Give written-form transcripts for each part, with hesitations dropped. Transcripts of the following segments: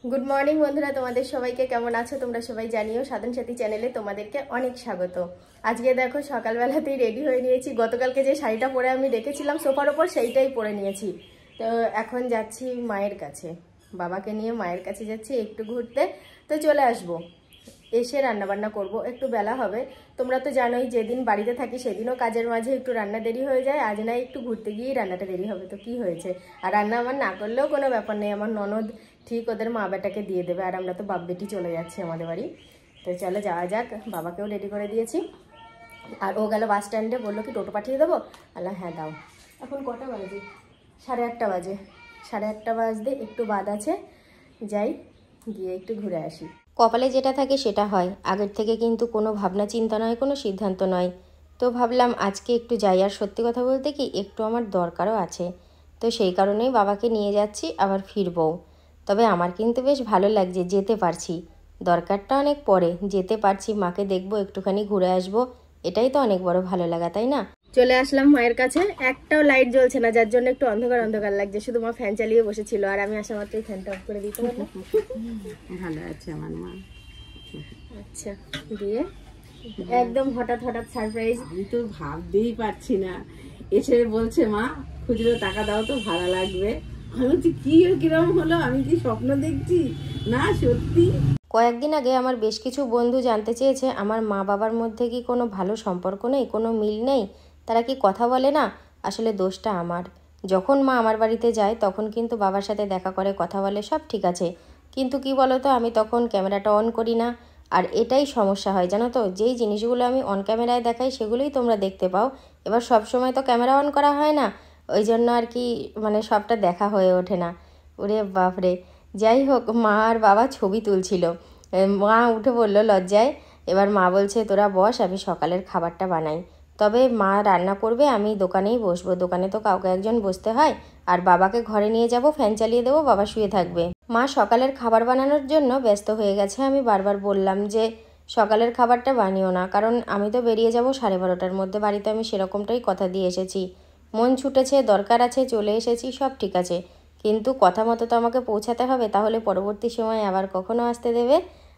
Good morning বন্ধুরা, তোমাদের সবাইকে কেমন আছো তোমরা সবাই জানিও। সাধন সাথী চ্যানেলে তোমাদেরকে অনেক স্বাগত। আজকে দেখো সকালবেলাতেই রেডি হয়ে নিয়েছি। গতকালকে যে শাড়িটা পরে আমি রেখেছিলাম সোফার ওপর সেইটাই পরে নিয়েছি। তো এখন যাচ্ছি মায়ের কাছে, বাবাকে নিয়ে মায়ের কাছে যাচ্ছি একটু ঘুরতে। তো চলে আসবো, এসে রান্নাবান্না করব, একটু বেলা হবে। তোমরা তো জানোই যেদিন বাড়িতে থাকি সেদিনও কাজের মাঝে একটু রান্না দেরি হয়ে যায়। আজ না একটু ঘুরতে গিয়েই রান্নাটা দেরি হবে, তো কি হয়েছে। আর রান্না আমার না করলেও কোনো ব্যাপার নেই, আমার ননদ ঠিক ওদের মা বেটাকে দিয়ে দেবে। আর আমরা তো বাপ বেটি চলে যাচ্ছি আমাদের বাড়ি। তো চলো যাওয়া যাক, বাবাকেও রেডি করে দিয়েছি। আর ও গেল বাস স্ট্যান্ডে, বললো কি টোটো পাঠিয়ে দেবো। আল্লাহ হ্যাঁ দাও। এখন কটা বাজে? 8:30 বাজে। 8:30 বাজতে একটু বাদ আছে, যাই গিয়ে একটু ঘুরে আসি। কপালে যেটা থাকে সেটা হয়, আগের থেকে কিন্তু কোনো ভাবনা চিন্তা নয়, কোনো সিদ্ধান্ত নয়। তো ভাবলাম আজকে একটু যাই। আর সত্যি কথা বলতে কি একটু আমার দরকারও আছে, তো সেই কারণেই বাবাকে নিয়ে যাচ্ছি, আবার ফিরবো। তবে আমার কিন্তু বেশ ভালো লাগছে, যেতে পারছি। দরকারটা অনেক পরে, যেতে পারছি, মাকে দেখবো, একটুখানি ঘুরে আসবো, এটাই তো অনেক বড় ভালো লাগা, তাই না? চলে আসলাম মায়ের কাছে। একটাও লাইট জ্বলছে না, যার জন্য একটু অন্ধকার অন্ধকার লাগছে। শুধু মা ফ্যান চালিয়ে বসেছিল, আর আমি আসা মাত্রই ফ্যানটা অফ করে দিতে পারলাম। ভালো আছে আমার মা। আচ্ছা, দিয়ে একদম হঠাৎ হঠাৎ সারপ্রাইজ। আমি তো ভাবতেই পারছি না, এসে বলছে মা খুচরো টাকা দাও তো ভাড়া লাগবে। আমি বলছি কি কিরম হলো, আমি কি স্বপ্ন দেখছি না সত্যি। কয়েকদিন আগে আমার বেশ কিছু বন্ধু জানতে চেয়েছে আমার মা বাবার মধ্যে কি কোনো ভালো সম্পর্ক নেই, কোনো মিল নেই, তারা কি কথা বলে না। আসলে দোষটা আমার। যখন মা আমার বাড়িতে যায় তখন কিন্তু বাবার সাথে দেখা করে, কথা বলে, সব ঠিক আছে। কিন্তু কি বলো তো, আমি তখন ক্যামেরাটা অন করি না। আর এটাই সমস্যা হয় জানো তো, যেই জিনিসগুলো আমি অন ক্যামেরায় দেখাই সেগুলোই তোমরা দেখতে পাও। এবার সব সময় তো ক্যামেরা অন করা হয় না, ওই জন্য আর কি মানে সবটা দেখা হয়ে ওঠে না। ওরে বাপরে। যাই হোক, মা আর বাবা ছবি তুলছিল। মা উঠে বলল লজ্জায়। এবার মা বলছে তোরা বস, আমি সকালের খাবারটা বানাই। তবে মা রান্না করবে, আমি দোকানেই বসবো, দোকানে তো কাউকে একজন বসতে হয়। আর বাবাকে ঘরে নিয়ে যাব, ফ্যান চালিয়ে দেবো, বাবা শুয়ে থাকবে। মা সকালের খাবার বানানোর জন্য ব্যস্ত হয়ে গেছে। আমি বারবার বললাম যে সকালের খাবারটা বানিও না, কারণ আমি তো বেরিয়ে যাব 12:30টার মধ্যে। বাড়িতে আমি সেরকমটাই কথা দিয়ে এসেছি। মন ছুটেছে, দরকার আছে, চলে এসেছি, সব ঠিক আছে। কিন্তু কথা মতো তো আমাকে পৌঁছাতে হবে, তাহলে পরবর্তী সময় আবার কখনো আসতে দেবে।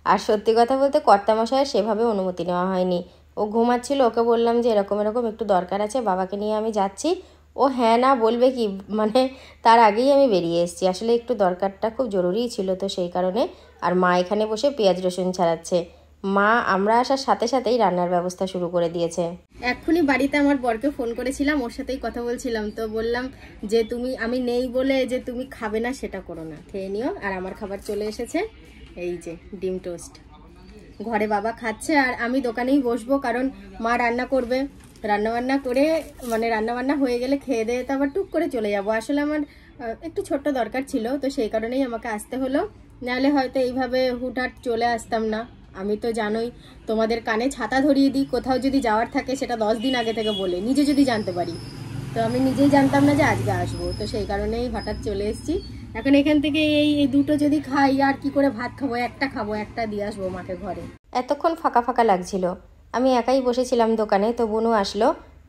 আর সত্যি কথা বলতে কর্তামশায়ের সেভাবে অনুমতি নেওয়া হয়নি। ও ঘুমাচ্ছিল, ওকে বললাম যে এরকম এরকম একটু দরকার আছে, বাবাকে নিয়ে আমি যাচ্ছি। ও হ্যাঁ না বলবে কি, মানে তার আগেই আমি বেরিয়ে এসেছি। আসলে একটু দরকারটা খুব জরুরিই ছিল, তো সেই কারণে। আর মা এখানে বসে পেঁয়াজ রসুন ছাড়াচ্ছে। মা আমরা আসার সাথে সাথেই রান্নার ব্যবস্থা শুরু করে দিয়েছে। এক্ষুনি বাড়িতে আমার বরকে ফোন করেছিলাম, ওর সাথেই কথা বলছিলাম। তো বললাম যে আমি নেই বলে যে তুমি খাবে না সেটা করো না, খেয়ে নিও। আর আমার খাবার চলে এসেছে, এই যে ডিম টোস্ট। ঘরে বাবা খাচ্ছে আর আমি দোকানেই বসবো, কারণ মা রান্না করবে। রান্নাবান্না করে মানে রান্নাবান্না হয়ে গেলে খেয়ে দিয়ে তো আবার টুক করে চলে যাব। আসলে আমার একটু ছোট্ট দরকার ছিল, তো সেই কারণেই আমাকে আসতে হলো। নাহলে হয়তো এইভাবে হুটহাট চলে আসতাম না। আমি তো জানোই তোমাদের কানে ছাতা ধরিয়ে দিই, কোথাও যদি যাওয়ার থাকে সেটা 10 দিন আগে থেকে বলে, নিজে যদি জানতে পারি। তো আমি নিজেই জানতাম না যে আজকে আসবো, তো সেই কারণেই হঠাৎ চলে এসেছি। এখন এখান থেকে এই দুটো যদি খাই, আর কি করে ভাত খাবো, একটা খাবো, একটা দিয়ে আসবো মাকে ঘরে। এতক্ষণ ফাঁকা ফাঁকা লাগছিল, আমি একাই বসেছিলাম দোকানে। তো বুনু আসলো,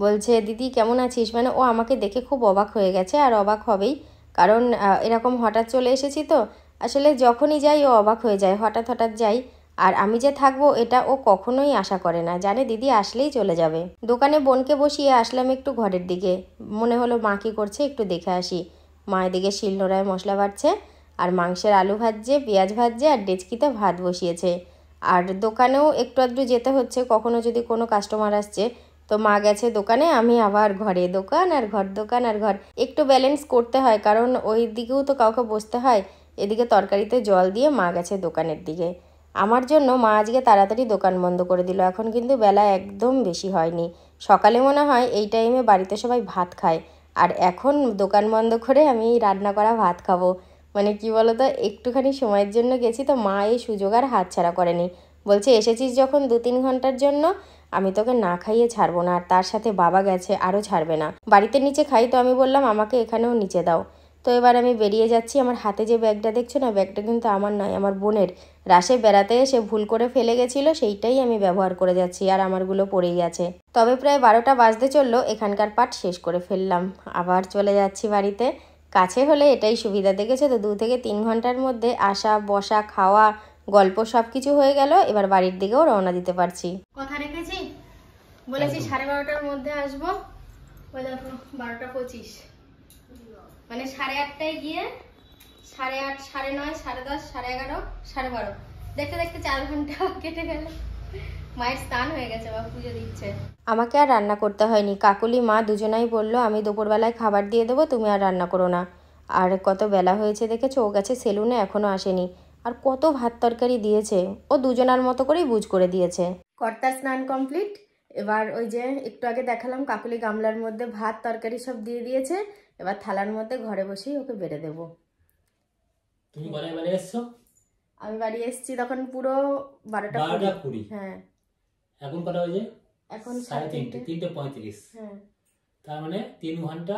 বলছে দিদি কেমন আছিস। মানে ও আমাকে দেখে খুব অবাক হয়ে গেছে, আর অবাক হবেই, কারণ এরকম হঠাৎ চলে এসেছি তো। আসলে যখনই যাই ও অবাক হয়ে যায়, হঠাৎ হঠাৎ যাই। আর আমি যে থাকবো এটা ও কখনোই আশা করে না, জানে দিদি আসলেই চলে যাবে। দোকানে বোনকে বসিয়ে আসলাম একটু ঘরের দিকে। মনে হলো মা কী করছে একটু দেখে আসি। মা এদিকে শিলনোড়ায় মশলা বাটছে, আর মাংসের আলু ভাজছে, পেঁয়াজ ভাজছে, আর ডেচকিতে ভাত বসিয়েছে। আর দোকানেও একটু আধটু যেতে হচ্ছে, কখনো যদি কোনো কাস্টমার আসছে। তো মা গেছে দোকানে, আমি আবার ঘরে, দোকান আর ঘর, দোকান আর ঘর। একটু ব্যালেন্স করতে হয়, কারণ ওই দিকেও তো কাউকে বসতে হয়। এদিকে তরকারিতে জল দিয়ে মা গেছে দোকানের দিকে। আমার জন্য মা আজকে তাড়াতাড়ি দোকান বন্ধ করে দিল। এখন কিন্তু বেলা একদম বেশি হয়নি। সকালে মনে হয় এই টাইমে বাড়িতে সবাই ভাত খায়, আর এখন দোকান বন্ধ করে আমি রান্না করা ভাত খাবো। মানে কি বলতো, একটুখানি সময়ের জন্য গেছি, তো মা এই সুযোগ আর হাতছাড়া করেনি। বলছে এসেছিস যখন 2-3 ঘন্টার জন্য, আমি তোকে না খাইয়ে ছাড়বো না। আর তার সাথে বাবা গেছে, আরও ছাড়বে না। বাড়িতে নিচে খাই, তো আমি বললাম আমাকে এখানেও নিচে দাও। তো এবার আমি বেরিয়ে যাচ্ছি। আমার হাতে যে ব্যাগটা দেখছো না, ব্যাগটা কিন্তু আমার নয়, আমার বোনের। রাসে বেড়াতে এসে ভুল করে ফেলে গেছিলো, সেইটাই আমি ব্যবহার করে যাচ্ছি, আর আমারগুলো পড়েই আছে। তবে প্রায় 12টা বাজতে চললো, এখানকার পাঠ শেষ করে ফেললাম। আবার চলে যাচ্ছি বাড়িতে। কাছে হলে এটাই সুবিধা, দেখেছো তো 2 থেকে 3 ঘন্টার মধ্যে আসা বসা খাওয়া গল্প সব কিছু হয়ে গেল। এবার বাড়ির দিকেও রওনা দিতে পারছি। কথা রেখেছি, বলেছি 12:30টার মধ্যে আসবো। ওই দেখো 12:25, মানে 8:30টায় গিয়ে 8:30, 9:30, 10:30, 11:30, 12:30, দেখতে দেখতে 4 ঘন্টা কেটে গেল। মায়ের স্নান হয়ে গেছে, বাবা পুজো দিচ্ছে। আমাকে আর রান্না করতে হয়নি, কাকুলি মা দুজনাই বললো আমি দুপুরবেলায় খাবার দিয়ে দেবো, তুমি আর রান্না করো না। আর কত বেলা হয়েছে দেখেছো, ও গেছে সেলুনে, এখনও আসেনি। আর কত ভাত তরকারি দিয়েছে, ও দুজনার মতো করেই বুঝ করে দিয়েছে। কর্তার স্নান কমপ্লিট। এবার ওই যে একটু আগে দেখালাম কাকুলি গামলার মধ্যে ভাত তরকারি সব দিয়ে দিয়েছে। এবার থালার মধ্যে ঘরে বসেই ওকে বেড়ে দেবো। তুমি বাড়ি বাড়ি এসছো? আমি বাড়ি এসেছি তখন পুরো 12:20। হ্যাঁ, এখন কটা বাজে? এখন 3:30, 3:35। হ্যাঁ, তার মানে 3 ঘন্টা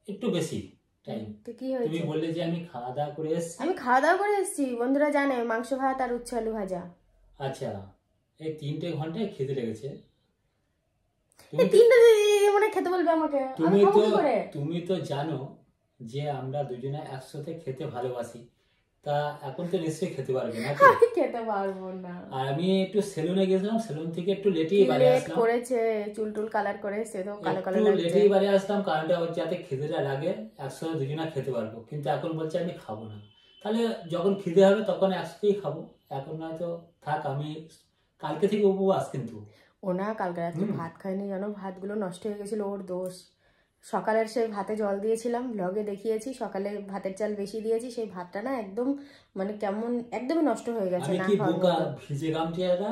একটু বেশি টাইম। তো কি হয়েছে? তুমি বললে যে আমি খাওয়া দাওয়া করে এসেছি। আমি খাওয়া দাওয়া করে এসেছি, বন্ধুরা জানে, মাংস ভাত আর উচ্ছে আলু ভাজা। আচ্ছা, এই 3 ঘন্টায় খেতে লেগেছে। মানে খেতে বলবে আমাকে? তুমি তো জানো যে আমরা দুজনে একসাথে খেতে ভালোবাসি, তা এখন তো নিশ্চয়ই খেতে পারবে না? খেতে পারবো না। আর আমি একটু সেলুনে গেছিলাম, সেলুন থেকে একটু লেটেই বাড়ি আসলাম। করেছে চুল টুল কালার করেছে তো কালো কালো একটু লাগছে। লেটেই বাড়ি আসলাম, কারণটা হচ্ছে যাতে খেতেটা লাগে, একসাথে দুজনে খেতে পারবো। কিন্তু এখন বলছে আমি খাবো না, তাহলে যখন খিদে হবে তখন একসাথেই খাবো। এখন নয়তো থাক, আমি কালকে থেকে উপবাস। কিন্তু ও না, কালকে রাত্রে ভাত খায়নি জানো, ভাতগুলো নষ্ট হয়ে গেছিল, ওর দোষ। সকালের সেই ভাতে জল দিয়েছিলাম, ব্লগে দেখিয়েছি, সকালে ভাতের চাল বেশি দিয়েছি, সেই ভাতটা না একদম মানে কেমন একদমই নষ্ট হয়ে গেছে। না ভিজে গামছিটা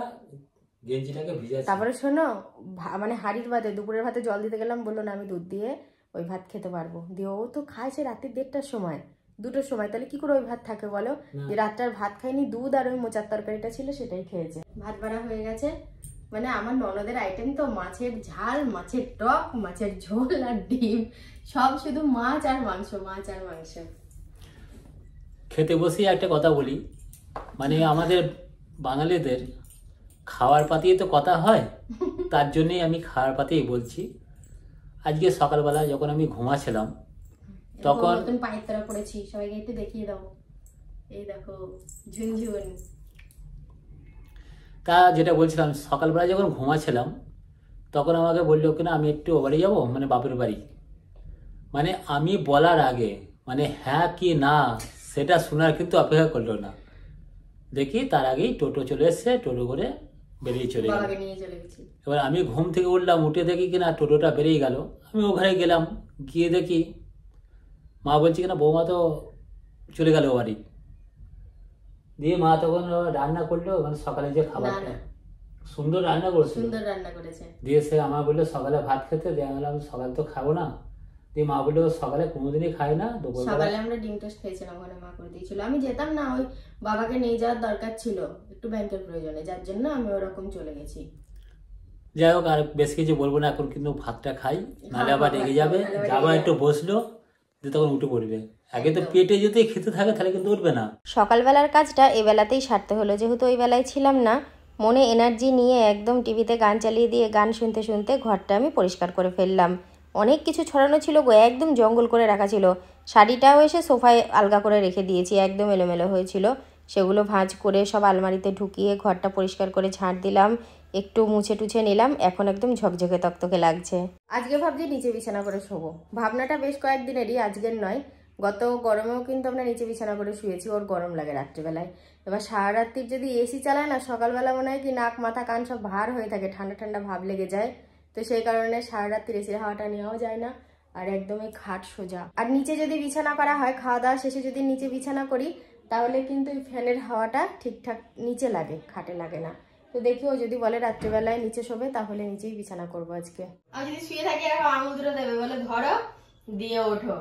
গেঞ্জিটাকে ভিজাচ্ছি। তারপরে শোনো, মানে হাড়ির ভাতে দুপুরের ভাতে জল দিতে গেলাম, বললো না আমি দুধ দিয়ে ওই ভাত খেতে পারবো। দিয়ে ও তো খায় সে রাত্রি 1:30টার সময়, 2টোর সময়, তাহলে কি করে ওই ভাত থাকে বলো? যে রাতটার ভাত খাইনি, দুধ আর ওই মোচার তরকারিটা ছিল সেটাই খেয়েছে। ভাত বাড়া হয়ে গেছে, মানে আমার ননদের আইটেম তো মাছের ঝাল, মাছের টক, মাছের ঝোল আর ডিম, সব শুধু মাছ আর মাংস, মাছ আর মাংস। খেতে বসে একটা কথা বলি, মানে আমাদের বাঙালিদের খাওয়ার পাতেই তো কথা হয়, তার জন্যই আমি খাওয়ার পাতেই বলছি। আজকে সকালবেলা যখন আমি ঘুমাচ্ছিলাম তখন নতুন পায়ের তলা পড়েছি, সবাইকে একটু দেখিয়ে দাও, এই দেখো ঝুনঝুন। তা যেটা বলছিলাম, সকালবেলা যখন ঘুমাচ্ছিলাম তখন আমাকে বললো কিনা আমি একটু ও বাড়ি যাবো, মানে বাপের বাড়ি। মানে আমি বলার আগে, মানে হ্যাঁ কি না সেটা শোনার কিন্তু অপেক্ষা করলো না। দেখি তার আগেই টোটো চলে এসছে, টোটো করে বেরিয়ে চলে গেল। এবার আমি ঘুম থেকে উঠলাম, উঠে দেখি কিনা টোটোটা বেরিয়ে গেল। আমি ওখানে গেলাম, গিয়ে দেখি মা বলছি কিনা বৌমা তো চলে গেল বাড়ি। দিয়ে মা তখন রান্না করলো, মানে সকালে যে খাবারটা সুন্দর রান্না করেছে। দিয়ে সে আমার বললো সকালে ভাত খেতে, দিয়ে গেলাম সকালে তো খাবো না। দিয়ে মা বললো সকালে কোনোদিনই খাই না, সকালে আমরা ডিম টোস্ট খেয়েছিলাম, ওখানে মা করে দিয়েছিল। আমি যেতাম না, ওই বাবাকে নিয়ে যাওয়ার দরকার ছিল একটু ব্যাংকের প্রয়োজনে, যার জন্য আমি ওরকম চলে গেছি। যাই হোক, আর বেশ কিছু বলবো না, এখন কিন্তু ভাতটা খাই, নাহলে আবার রেগে যাবে। যাবা একটু বসলো, তখন উঠে পড়বে। আগে তো পেটে যদি খেতে থাকে তাহলে কিন্তু উঠবে না। সকালবেলার কাজটা এ বেলাতেই সারতে হলো, যেহেতু ওই বেলায় ছিলাম না। মনে এনার্জি নিয়ে একদম টিভিতে গান চালিয়ে দিয়ে গান শুনতে শুনতে ঘরটা আমি পরিষ্কার করে ফেললাম। অনেক কিছু ছড়ানো ছিল গো, একদম জঙ্গল করে রাখা ছিল। শাড়িটাও এসে সোফায় আলগা করে রেখে দিয়েছি, একদম এলোমেলো হয়েছিল। সেগুলো ভাঁজ করে সব আলমারিতে ঢুকিয়ে ঘরটা পরিষ্কার করে ঝাঁট দিলাম, একটু মুছে টুছে নিলাম। এখন একদম ঝকঝকে তকতকে লাগছে। আজকে ভাবছি নিচে বিছানা করে শোবো, ভাবনাটা বেশ কয়েকদিনেরই, আজকের নয়। গত গরমেও কিন্তু আমরা নিচে বিছানা করে শুয়েছি, ওর গরম লাগে রাত্রিবেলায়। এবার সারা রাত্রির যদি এসি চালায় না, সকালবেলা মনে হয় কি নাক মাথা কান সব ভার হয়ে থাকে, ঠান্ডা ঠান্ডা ভাব লেগে যায়। তো সেই কারণে সারা রাত্রির এসির হাওয়াটা নেওয়াও যায় না, আর একদমই খাট সোজা। আর নিচে যদি বিছানা করা হয়, খাওয়া দাওয়া শেষে যদি নিচে বিছানা করি, তাহলে কিন্তু এই ফ্যানের হাওয়াটা ঠিকঠাক নিচে লাগে, খাটে লাগে না। তো দেখিও যদি বলে রাত্রিবেলায় নিচে শোবে, তাহলে নিচেই বিছানা করবো আজকে। আর যদি শুয়ে থাকি এরকম আঙুল দুটো দেবে, বলে ধরো দিয়ে ওঠো।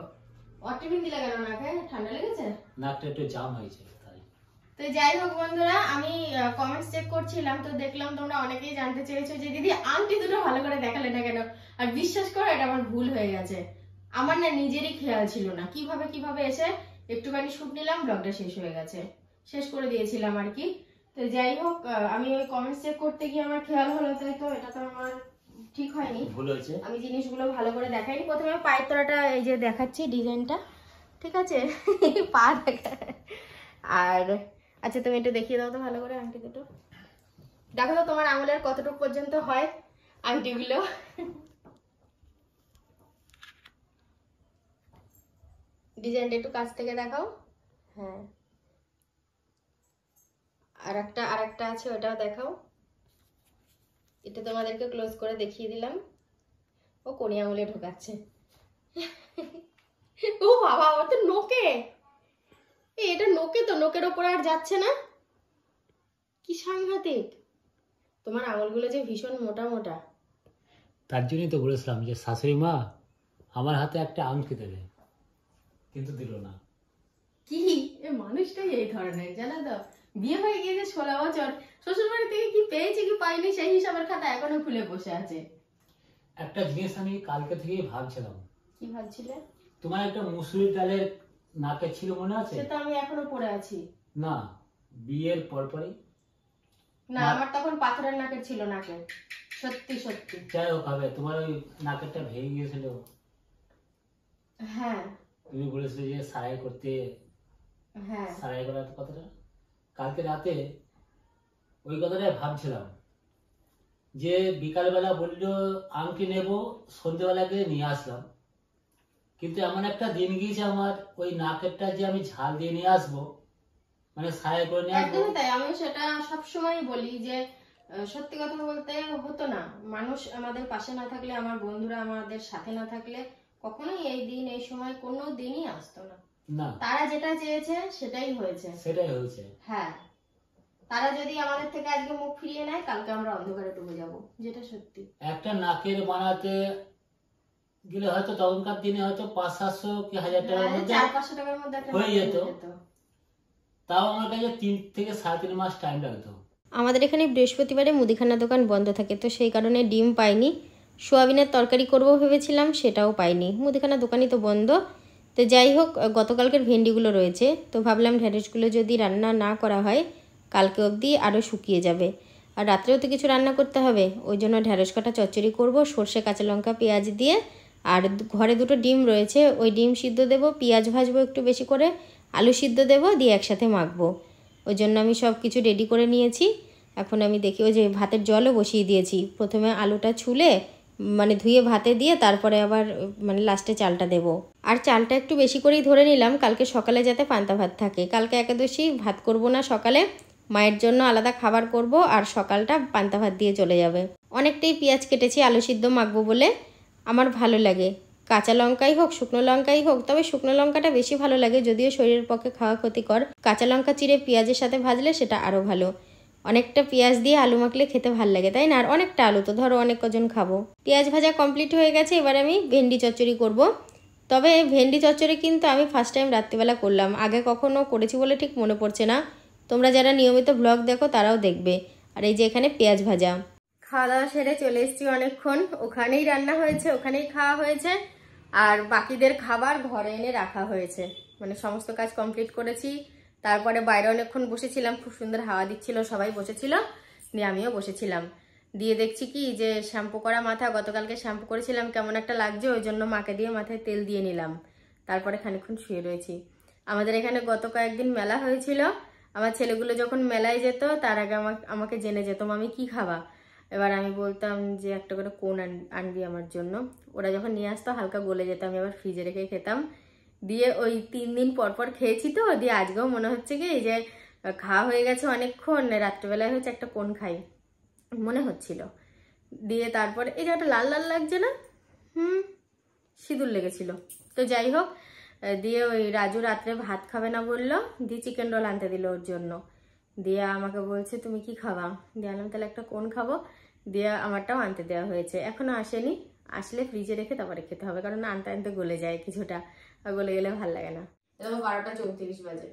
অটিফিন লাগানো নাকে ঠান্ডা লেগেছে, নাকটা একটু জাম হয়েছে তাই। তো যাই হোক বন্ধুরা, আমি কমেন্টস চেক করছিলাম, তো দেখলাম তোমরা অনেকেই জানতে চেয়েছো যে দিদি আংটি দুটো ভালো করে দেখালে না কেন। আর বিশ্বাস করো, এটা আমার ভুল হয়ে গেছে। আমার না নিজেরই খেয়াল ছিল না, কিভাবে এসে একটুখানি শুট নিলাম, ব্লগটা শেষ হয়ে গেছে, শেষ করে দিয়েছিলাম আর কি। তো যাই হোক, আমি ওই কমেন্টস চেক করতে গিয়ে আমার খেয়াল হলো, তাই তো এটা তো আমার ঠিক হয়নি, ভুল হয়েছে। আমি জিনিসগুলো ভালো করে দেখাইনি। প্রথমে পায়ের তলাটা এই যে দেখাচ্ছি ডিজাইনটা, ঠিক আছে? পা দেখা। আর আচ্ছা তুমি একটু দেখিয়ে দাও তো ভালো করে আংটি দুটো। দেখো তো তোমার আঙুলের কতটুকু পর্যন্ত হয় আংটিগুলো। ডিজাইনটা একটু কাছ থেকে দেখাও। হ্যাঁ, আরেকটা আছে, ওটাও দেখাও। এটা তোমাদেরকে ক্লোজ করে দেখিয়ে দিলাম। ও কোনি আঙুলে ঢোকাচ্ছে। ও বাবা, ও তো নোকে। এটা নোকে তো, নোকের ওপর আর যাচ্ছে না। কি সাংঘাতিক! তোমার আঙুলগুলো যে ভীষণ মোটা মোটা। তার জন্যই তো বলেছিলাম যে শাশুড়ি মা আমার হাতে একটা আংটি দেবে, কিন্তু দিল না। কি এ মানুষটাই এই ধরনের, জানো তো? বিয়ে হয়ে গিয়েছে 16 বছর, শ্বশুর বাড়ি থেকে কি পেয়েছে কি পাইনি সেই হিসাবের খাতা এখনো খুলে বসে আছে। একটা জিনিস আমি কালকে থেকেই ভাবছিলাম। কি ভাবছিলে? তোমার একটা মুসুরি ডালের নাকে ছিল মনে আছে? সেটা আমি এখনো পড়ে আছি। না, বিয়ের পরপরই। না, আমার তখন পাথরের নাকের ছিল নাকে, সত্যি সত্যি। যাই হোক হবে, তোমার ওই নাকেরটা ভেঙে গিয়েছিল। হ্যাঁ, তুমি বলেছিলে যে সারাই করতে, হ্যাঁ সারাই করার কথাটা কালকে রাতে ওই কথাটাই ভাবছিলাম, যে বিকালবেলা বললো আংটি নেব, সন্ধ্যেবেলা গিয়ে নিয়ে আসলাম, কিন্তু এমন একটা দিন গিয়েছে আমার ওই নাকেরটা যে আমি ঝাল দিয়ে নিয়ে আসবো, মানে সারাই করে নিয়ে আসবো। একদমই তাই। আমি সেটা সবসময় বলি যে সত্যি কথা বলতে হতো না, মানুষ আমাদের পাশে না থাকলে, আমার বন্ধুরা আমাদের সাথে না থাকলে কখনোই এই দিন এই সময় কোনো দিনই আসতো না। না, তারা যেটা চেয়েছে সেটাই হয়েছে। সেটাই হয়েছে। হ্যাঁ, তারা যদি আমাদের থেকে আজকে মুখ ফিরিয়ে নেয়, কালকে আমরা অন্ধকারে ডুবে যাব, যেটা সত্যি। একটা নাকের বানাতে গেলে হয়তো তখনকার দিনে হয়তো 500-700 কি 1000 টাকার মধ্যে 400-500 টাকার মধ্যে একটা হয়ে নাক যেত। হয়ে যেত। তাও আমার কাছে 3 থেকে 3.5 মাস টাইম লাগতো। আমাদের এখানে বৃহস্পতিবারে মুদিখানা দোকান বন্ধ থাকে, তো সেই কারণে ডিম পাইনি। সোয়াবিনের তরকারি করবো ভেবেছিলাম, সেটাও পাইনি, মুদিখানা দোকানই তো বন্ধ। তো যাই হোক, গতকালকের ভেন্ডিগুলো রয়েছে, তো ভাবলাম ঢেঁড়সগুলো যদি রান্না না করা হয় কালকে অবধি আরও শুকিয়ে যাবে। আর রাত্রেও তো কিছু রান্না করতে হবে, ওই জন্য ঢেঁড়স কাটা চচ্চড়ি করব সর্ষে কাঁচা লঙ্কা পেঁয়াজ দিয়ে। আর ঘরে 2টো ডিম রয়েছে, ওই ডিম সিদ্ধ দেবো, পেঁয়াজ ভাজবো একটু বেশি করে, আলু সিদ্ধ দেবো, দিয়ে একসাথে মাখবো। ওই জন্য আমি সব কিছু রেডি করে নিয়েছি। এখন আমি দেখি ওই যে ভাতের জলও বসিয়ে দিয়েছি, প্রথমে আলুটা ছুলে মানে ধুয়ে ভাতে দিয়ে তারপরে আবার মানে লাস্টে চালটা দেব। আর চালটা একটু বেশি করেই ধরে নিলাম কালকে সকালে যাতে পান্তা ভাত থাকে। কালকে একাদশী, ভাত করব না সকালে, মায়ের জন্য আলাদা খাবার করব, আর সকালটা পান্তা ভাত দিয়ে চলে যাবে। অনেকটাই পেঁয়াজ কেটেছি আলু সিদ্ধ মাখবো বলে, আমার ভালো লাগে কাঁচা লঙ্কাই হোক শুকনো লঙ্কাই হোক, তবে শুকনো লঙ্কাটা বেশি ভালো লাগে, যদিও শরীরের পক্ষে খাওয়া ক্ষতিকর। কাঁচা লঙ্কা চিড়ে পেঁয়াজের সাথে ভাজলে সেটা আরও ভালো। অনেকটা পেঁয়াজ দিয়ে আলু মাখলে খেতে ভালো লাগে, তাই না? আর অনেকটা আলু তো ধরো অনেক কজন খাবো। পেঁয়াজ ভাজা কমপ্লিট হয়ে গেছে, এবার আমি ভেন্ডি চচ্চড়ি করব। তবে ভেন্ডি চচ্চড়ি কিন্তু আমি ফার্স্ট টাইম রাত্রিবেলা করলাম, আগে কখনো করেছি বলে ঠিক মনে পড়ছে না। তোমরা যারা নিয়মিত ব্লগ দেখো তারাও দেখবে। আর এই যে এখানে পেঁয়াজ ভাজা। খাওয়া দাওয়া সেরে চলে এসেছি অনেকক্ষণ, ওখানেই রান্না হয়েছে, ওখানেই খাওয়া হয়েছে, আর বাকিদের খাবার ঘরে এনে রাখা হয়েছে। মানে সমস্ত কাজ কমপ্লিট করেছি। তারপরে বাইরে অনেকক্ষণ বসেছিলাম, খুব সুন্দর হাওয়া দিচ্ছিল, সবাই বসেছিল, দিয়ে আমিও বসেছিলাম। দিয়ে দেখছি কি যে শ্যাম্পু করা মাথা, গতকালকে শ্যাম্পু করেছিলাম, কেমন একটা লাগছে, ওই জন্য মাকে দিয়ে মাথায় তেল দিয়ে নিলাম। তারপরে খানিকক্ষণ শুয়ে রয়েছি। আমাদের এখানে গত কয়েকদিন মেলা হয়েছিল, আমার ছেলেগুলো যখন মেলায় যেত তার আগে আমাকে জেনে যেত আমি কি খাবা। এবার আমি বলতাম যে একটা করে কোন আনবি আমার জন্য। ওরা যখন নিয়ে আসতো হালকা গলে যেত, আমি আবার ফ্রিজে রেখে খেতাম। দিয়ে ওই 3 দিন পর পর খেয়েছি, তো দিয়ে আজকেও মনে হচ্ছে কি যে খাওয়া হয়ে গেছে অনেকক্ষণ, রাত্রেবেলায় হচ্ছে একটা কোন খাই মনে হচ্ছিল। দিয়ে তারপরে এই যে একটা লাল লাল লাগছে না, সিঁদুর লেগেছিল। তো যাই হোক, দিয়ে ওই রাজু রাত্রে ভাত খাবে না বললো, দিয়ে চিকেন রোল আনতে দিল ওর জন্য। দিয়ে আমাকে বলছে তুমি কি খাবা, দিয়ে আনলাম তাহলে একটা কোন খাবো, দিয়ে আমারটাও আনতে দেওয়া হয়েছে। এখনো আসেনি, আসলে ফ্রিজে রেখে তারপরে খেতে হবে, কারণ আনতে আনতে গলে যায় কিছুটা, আর গলে গেলে ভালো লাগে না। এরকম 12টা 34 বাজে,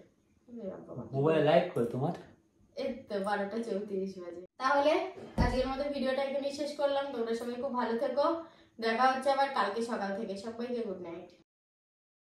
মোবাইল লাইট করে তোমার, এই তো 12টা 34 বাজে। তাহলে আজকের মতো ভিডিওটা এখানেই শেষ করলাম। তোমরা সবাই খুব ভালো থেকো, দেখা হচ্ছে আবার কালকে সকাল থেকে। সবাইকে গুড নাইট।